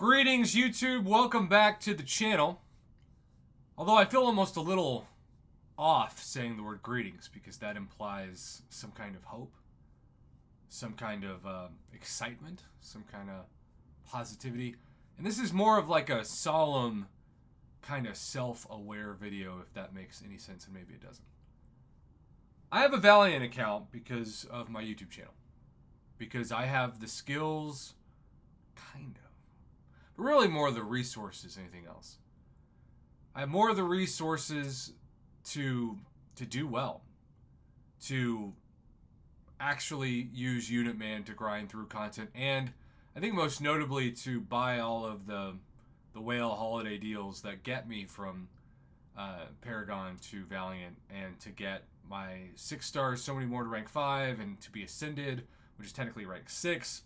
Greetings, YouTube. Welcome back to the channel. Although I feel almost a little off saying the word greetings because that implies some kind of hope, some kind of excitement, some kind of positivity. And this is more of like a solemn, kind of self-aware video, if that makes any sense, and maybe it doesn't. I have a Valiant account because of my YouTube channel. Because I have the skills, kind of. But really more of the resources than anything else. I have more of the resources to do well. To actually use Unit Man to grind through content. And I think most notably to buy all of the whale holiday deals that get me from Paragon to Valiant. And to get my 6 stars, so many more to rank 5. And to be ascended, which is technically rank 6.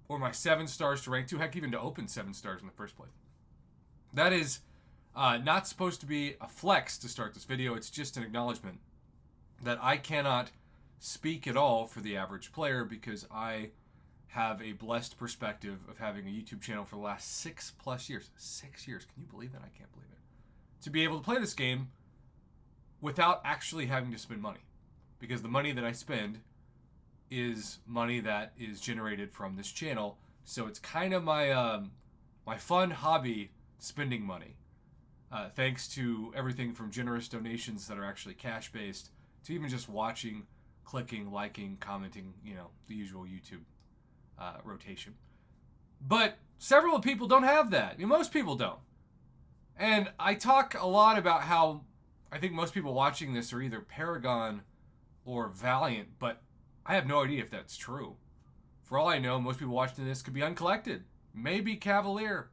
Or my 7 stars to rank 2, heck, even to open 7 stars in the first place. That is not supposed to be a flex to start this video. It's just an acknowledgement that I cannot speak at all for the average player because I have a blessed perspective of having a YouTube channel for the last 6+ years. 6 years. Can you believe that? I can't believe it. To be able to play this game without actually having to spend money. Because the money that I spend is money that is generated from this channel, so it's kind of my my fun hobby spending money. Thanks to everything from generous donations that are actually cash based to even just watching, clicking, liking, commenting, you know, the usual YouTube rotation. But several people don't have that. I mean, most people don't. And I talk a lot about how I think most people watching this are either Paragon or Valiant, but I have no idea if that's true. For all I know, most people watching this could be Uncollected. Maybe Cavalier.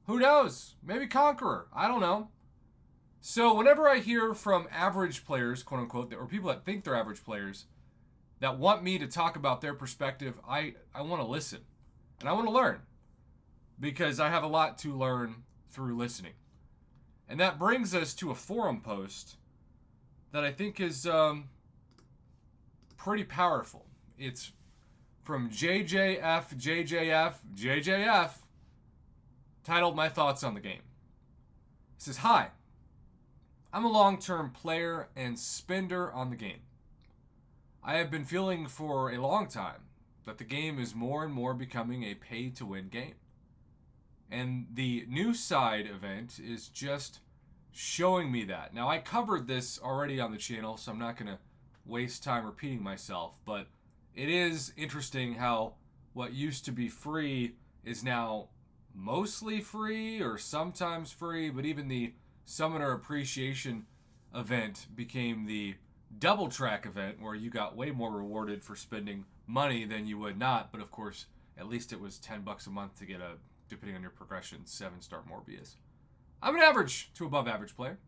Who knows? Maybe Conqueror. I don't know. So whenever I hear from average players, quote unquote, or people that think they're average players, that want me to talk about their perspective, I want to listen. And I want to learn. Because I have a lot to learn through listening. And that brings us to a forum post that I think is pretty powerful. It's from JJF, titled My Thoughts on the Game. It says, "Hi, I'm a long-term player and spender on the game. I have been feeling for a long time that the game is more and more becoming a pay-to-win game. And the new side event is just showing me that. Now, I covered this already on the channel, so I'm not going to waste time repeating myself, but it is interesting how what used to be free is now mostly free or sometimes free, but even the Summoner Appreciation event became the double track event where you got way more rewarded for spending money than you would not, but of course, at least it was $10 a month to get a, depending on your progression, 7-star Morbius. I'm an average to above average player.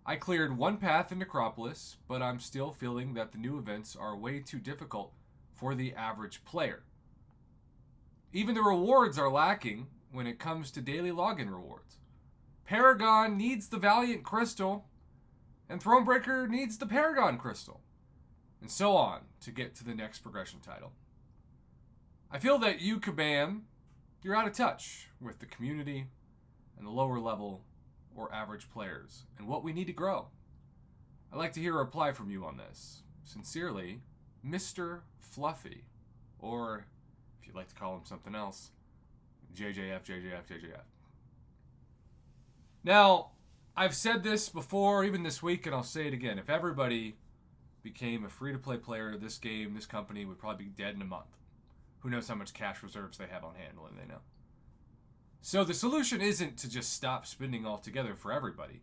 I cleared 1 path in Necropolis, but I'm still feeling that the new events are way too difficult for the average player. Even the rewards are lacking when it comes to daily login rewards. Paragon needs the Valiant Crystal, and Thronebreaker needs the Paragon Crystal, and so on to get to the next progression title. I feel that you, Kabam, you're out of touch with the community and the lower level or average players, and what we need to grow. I'd like to hear a reply from you on this. Sincerely, Mr. Fluffy, or if you'd like to call him something else, JJF. Now, I've said this before, even this week, and I'll say it again. If everybody became a free-to-play player of this game, this company would probably be dead in a month. Who knows how much cash reserves they have on hand, when they know. So the solution isn't to just stop spending altogether for everybody,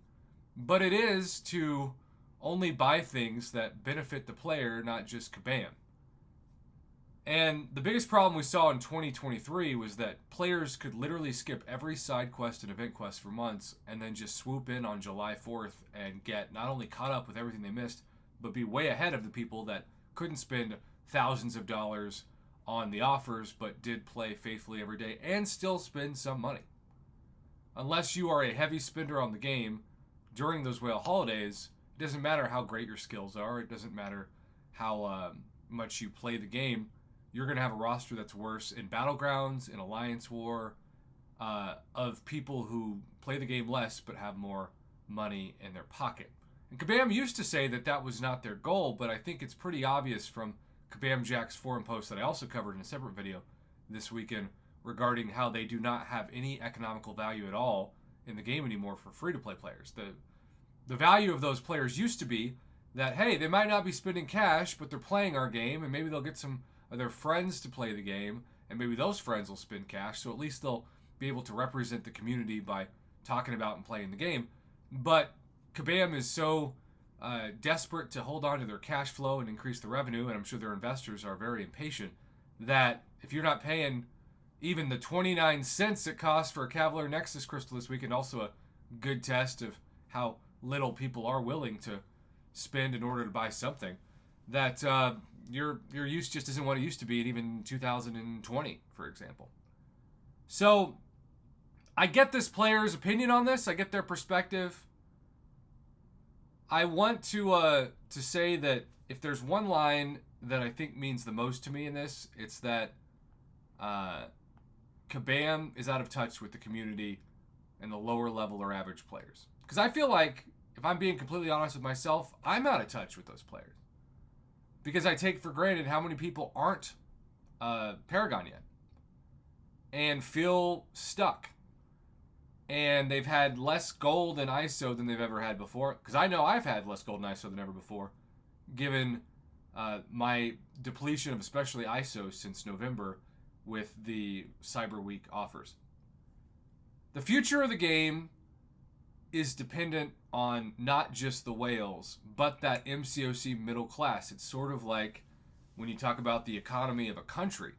but it is to only buy things that benefit the player, not just Kabam. And the biggest problem we saw in 2023 was that players could literally skip every side quest and event quest for months and then just swoop in on July 4th and get not only caught up with everything they missed, but be way ahead of the people that couldn't spend thousands of dollars on the offers, but did play faithfully every day and still spend some money. Unless you are a heavy spender on the game during those whale holidays, it doesn't matter how great your skills are. It doesn't matter how much you play the game. You're going to have a roster that's worse in Battlegrounds, in Alliance War, of people who play the game less but have more money in their pocket. And Kabam used to say that that was not their goal, but I think it's pretty obvious from Kabam Jack's forum post that I also covered in a separate video this weekend regarding how they do not have any economical value at all in the game anymore for free-to-play players. The value of those players used to be that, hey, they might not be spending cash, but they're playing our game, and maybe they'll get some of their friends to play the game, and maybe those friends will spend cash, so at least they'll be able to represent the community by talking about and playing the game. But Kabam is so desperate to hold on to their cash flow and increase the revenue, and I'm sure their investors are very impatient, that if you're not paying even the 29 cents it costs for a Cavalier Nexus crystal this weekend, also a good test of how little people are willing to spend in order to buy something, that your use just isn't what it used to be in even 2020, for example. So I get this player's opinion on this. I get their perspective. I want to say that if there's one line that I think means the most to me in this, it's that Kabam is out of touch with the community and the lower level or average players. Because I feel like, if I'm being completely honest with myself, I'm out of touch with those players. Because I take for granted how many people aren't Paragon yet and feel stuck. And they've had less gold and ISO than they've ever had before. Because I know I've had less gold and ISO than ever before, given my depletion of especially ISO since November with the Cyber Week offers. The future of the game is dependent on not just the whales, but that MCOC middle class. It's sort of like when you talk about the economy of a country,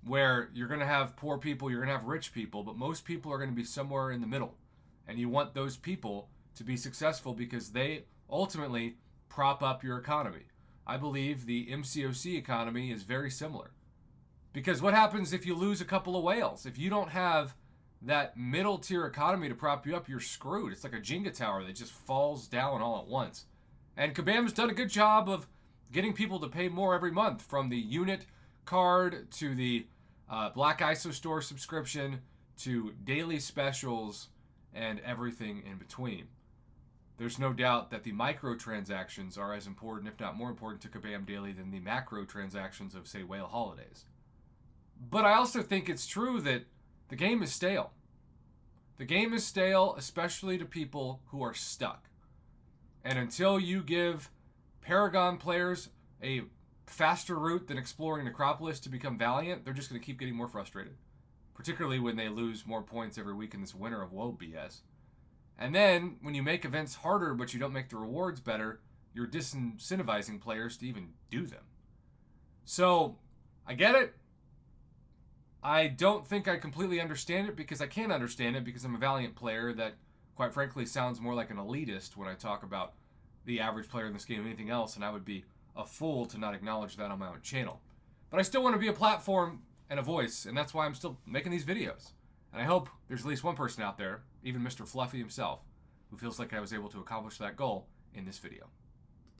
where you're going to have poor people, you're going to have rich people, but most people are going to be somewhere in the middle. And you want those people to be successful because they ultimately prop up your economy. I believe the MCOC economy is very similar. Because what happens if you lose a couple of whales? If you don't have that middle tier economy to prop you up, you're screwed. It's like a Jenga tower that just falls down all at once. And Kabam's done a good job of getting people to pay more every month, from the unit card to the Black ISO Store subscription to daily specials and everything in between. There's no doubt that the microtransactions are as important, if not more important, to Kabam Daily than the macro transactions of, say, Whale Holidays. But I also think it's true that the game is stale. The game is stale, especially to people who are stuck. And until you give Paragon players a faster route than exploring Necropolis to become Valiant, they're just going to keep getting more frustrated. Particularly when they lose more points every week in this winter of woe BS. And then, when you make events harder but you don't make the rewards better, you're disincentivizing players to even do them. So, I get it. I don't think I completely understand it, because I can't understand it because I'm a Valiant player that, quite frankly, sounds more like an elitist when I talk about the average player in this game than anything else, and I would be a fool to not acknowledge that on my own channel. But I still want to be a platform and a voice, and that's why I'm still making these videos. And I hope there's at least one person out there, even Mr. Fluffy himself, who feels like I was able to accomplish that goal in this video.